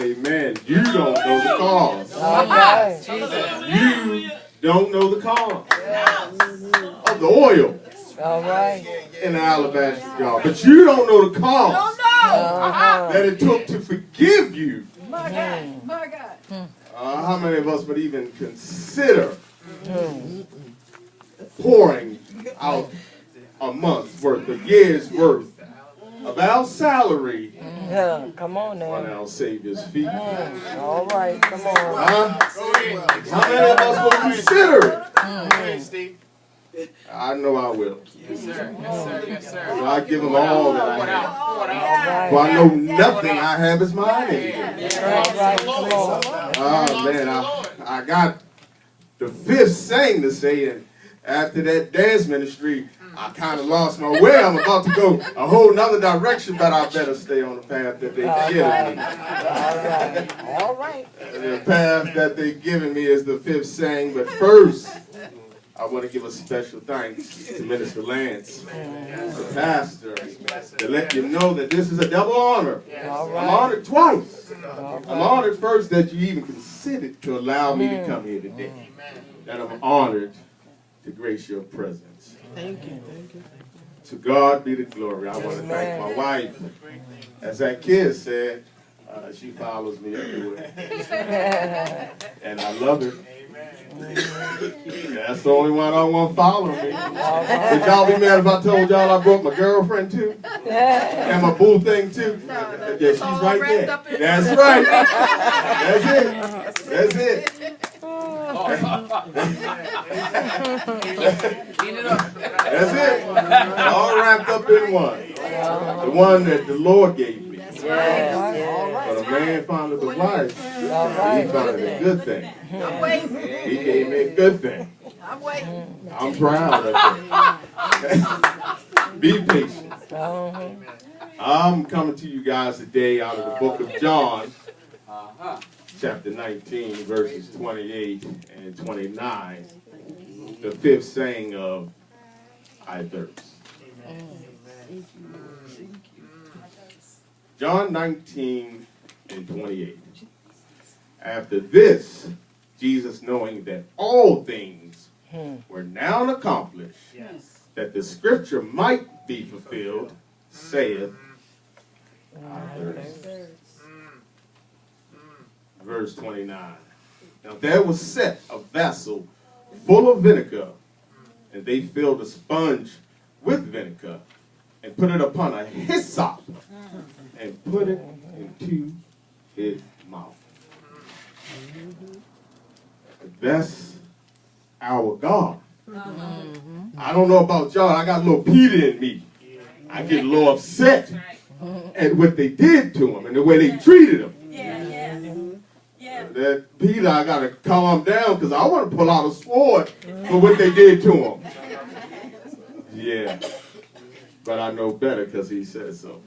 Amen. You don't know the cause. All right. You don't know the cause of the oil All right. in the alabaster jar. But you don't know the cause Uh-huh. that it took to forgive you. My God. My God. How many of us would even consider pouring out a month's worth, a year's worth of our salary Yeah, come on on now. our Savior's feet? All right, come on. Huh? How many of us will consider it? I know I will. Yes, sir. Yes, sir. Yes, sir. So I give him all that I What have. out? What All out? For right. I know nothing I have is mine anymore. All right, come on. Oh man, I got the fifth saying to say, and after that dance ministry, I kind of lost my way. I'm about to go a whole nother direction, but I better stay on the path that they've given me. All right. The path that they've given me is the fifth saying, but first, I want to give a special thanks to Minister Lance, the pastor, to let you know that this is a double honor. All I'm right. honored twice. All I'm right. honored first that you even considered to allow me to come here today. That I'm honored to grace your presence. Thank you. Thank you. To God be the glory. I want to thank my wife. As that kid said, she follows me everywhere. And I love her. That's the only one I don't want to follow me. Would y'all be mad if I told y'all I broke my girlfriend too? And my boo thing too? Yeah, she's right there. That's right. That's it. That's it. That's it. All wrapped up in one. The one that the Lord gave me. Yes, yes. But a man found the wife. All right. He found it a good thing. I'm waiting. He gave me a good thing. I'm waiting. I'm proud of it. Be patient. Uh-huh. I'm coming to you guys today out of the book of John, chapter 19, verses 28 and 29. The fifth saying of I thirst. John 19 and 28. After this, Jesus, knowing that all things were now accomplished, that the scripture might be fulfilled, saith, I thirst. Verse 29. Now there was set a vessel full of vinegar, and they filled a sponge with vinegar, and put it upon a hyssop, and put it into his mouth. That's our God. I don't know about y'all. I got a little Peter in me. I get a little upset at what they did to him and the way they treated him. That Peter, I got to calm down because I want to pull out a sword for what they did to him. Yeah. But I know better because he said so.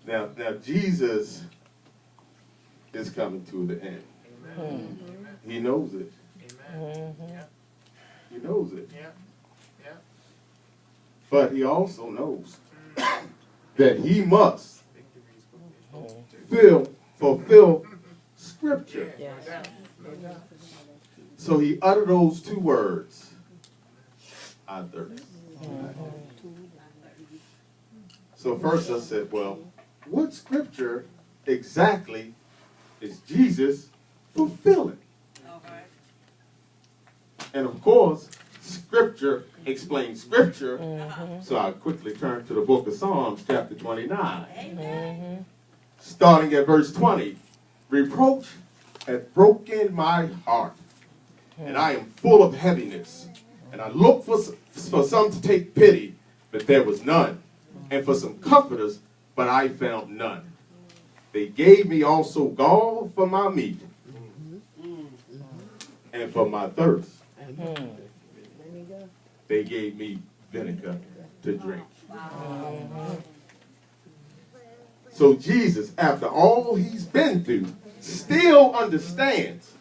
Now Jesus is coming to the end. He knows it. He knows it. But he also knows that he must fulfill Scripture. So he uttered those two words, I thirst. So first I said, well, what Scripture exactly is Jesus fulfilling? And of course, Scripture explains Scripture. So I quickly turned to the book of Psalms, chapter 29. Starting at verse 20. Reproach hath broken my heart, and I am full of heaviness. And I looked for some to take pity, but there was none. And for some comforters, but I found none. They gave me also gall for my meat, and for my thirst, they gave me vinegar to drink. So Jesus, after all he's been through, still understands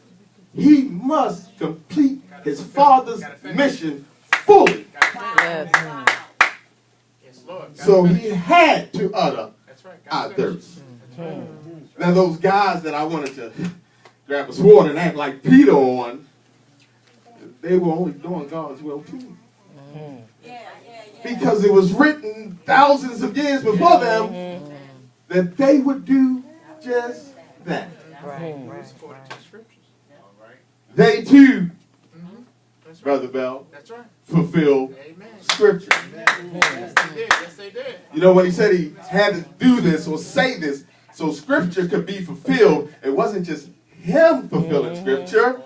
he must complete his Father's mission fully. So he had to utter, I thirst. Now those guys that I wanted to grab a sword and act like Peter on, they were only doing God's will too. Because it was written thousands of years before them that they would do just that. According to the scriptures. All right. They too, That's right. Brother Bell, That's right. fulfilled Amen. Scripture. Yes, they did. Yes, they did. You know, when he said he had to do this or say this so Scripture could be fulfilled, it wasn't just him fulfilling Scripture,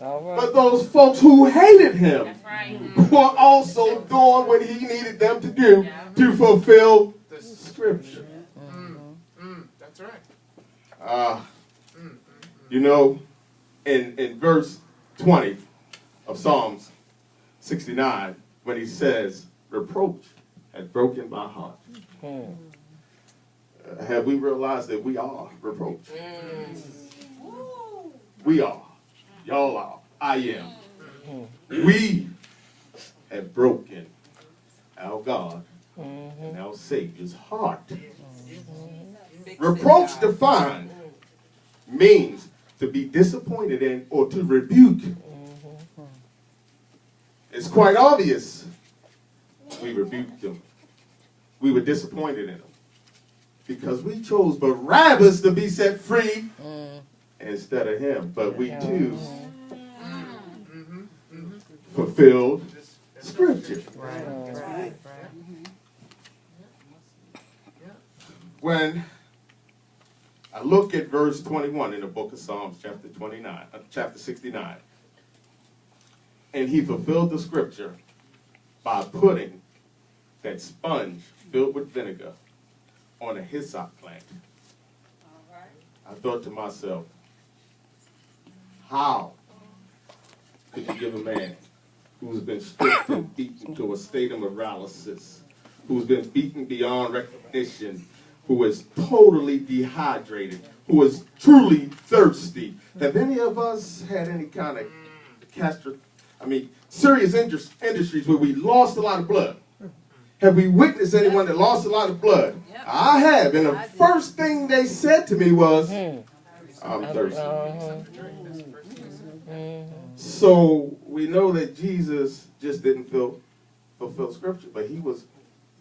All right. but those folks who hated him That's right. were also doing what he needed them to do to fulfill The Scripture. That's right. You know, in verse 20 of Psalms 69, when he says, reproach had broken my heart. Have we realized that we are reproach? We are. Y'all are. I am. We have broken our God and our Savior's heart. Reproach defined means to be disappointed in or to rebuke. It's quite obvious we rebuked him. We were disappointed in him because we chose Barabbas to be set free instead of him. But we too fulfilled Scripture. Right. When I look at verse 21 in the book of Psalms, chapter 69, and he fulfilled the Scripture by putting that sponge filled with vinegar on a hyssop plant. I thought to myself, how could you give a man who's been stripped and beaten to a state of paralysis, who's been beaten beyond recognition, who is totally dehydrated, who is truly thirsty? Have any of us had any kind of serious industries where we lost a lot of blood? Have we witnessed anyone that lost a lot of blood? Yep. I have. And the first thing they said to me was, I'm thirsty. So we know that Jesus just didn't fulfill Scripture, but he was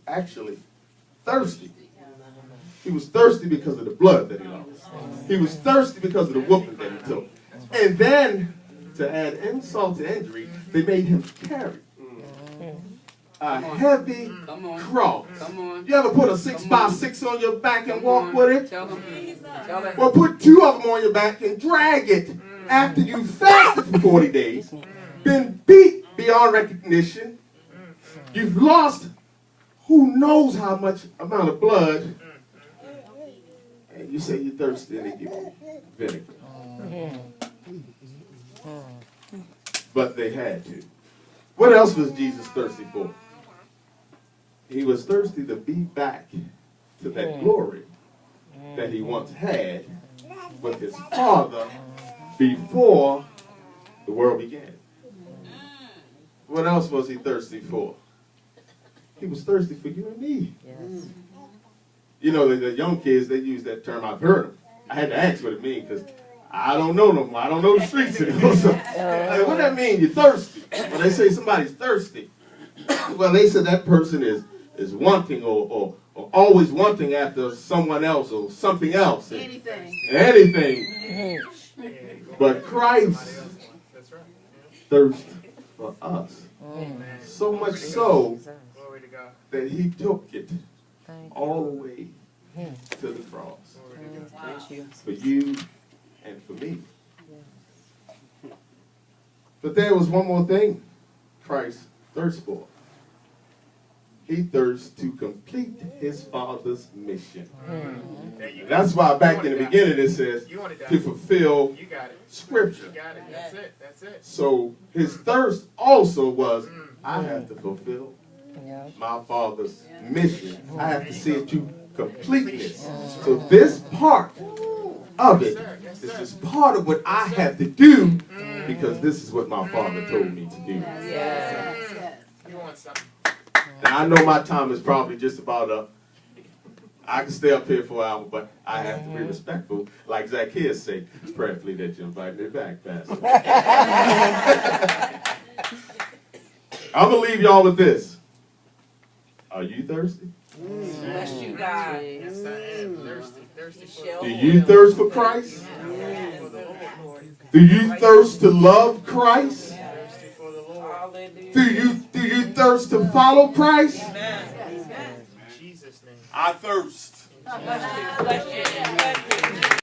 actually thirsty. He was thirsty because of the blood that he lost. He was thirsty because of the whooping that he took. And then, to add insult to injury, they made him carry a heavy cross. You ever put a 6x6 on your back and walk with it? Well, put 2 of them on your back and drag it after you fasted for 40 days, been beat beyond recognition, you've lost who knows how much amount of blood, and you say you're thirsty and they give you vinegar. But they had to. What else was Jesus thirsty for? He was thirsty to be back to that glory that he once had with his Father before the world began. What else was he thirsty for? He was thirsty for you and me. Yes. You know, the young kids, they use that term. I've heard them. I had to ask what it means because I don't know no more. I don't know the streets anymore. So, like, what does that mean? You're thirsty. When they say somebody's thirsty, well, they said that person is wanting or always wanting after someone else or something else. Anything. But Christ thirsts for us. So much so Glory to God. that he took it all the way to the cross for you and for me. But there was one more thing Christ thirsts for. He thirsts to complete his Father's mission. There you go. That's why back in the beginning it says You want it to done. fulfill You got it. Scripture. You got it. That's it. That's it. So his thirst also was, I have to fulfill Yeah. my Father's mission. I have to see it to completeness. So this part of it is just part of what I have to do because this is what my Father told me to do. You want something. Now I know my time is probably just about up, I can stay up here for an hour, but I have to be respectful. Like Zacchaeus said, prayerfully that you invite me back, Pastor. I'm going to leave y'all with this. Are you thirsty? Bless you, God. Yes, I am. Thirsty. Thirsty for the Do Lord. you thirst for Christ? Thirsty for the Lord. Do you thirst to love Christ? Thirsty for the Lord. Hallelujah. Do you thirst to follow Christ? Amen. In Jesus' name. I thirst. Bless you. Bless you.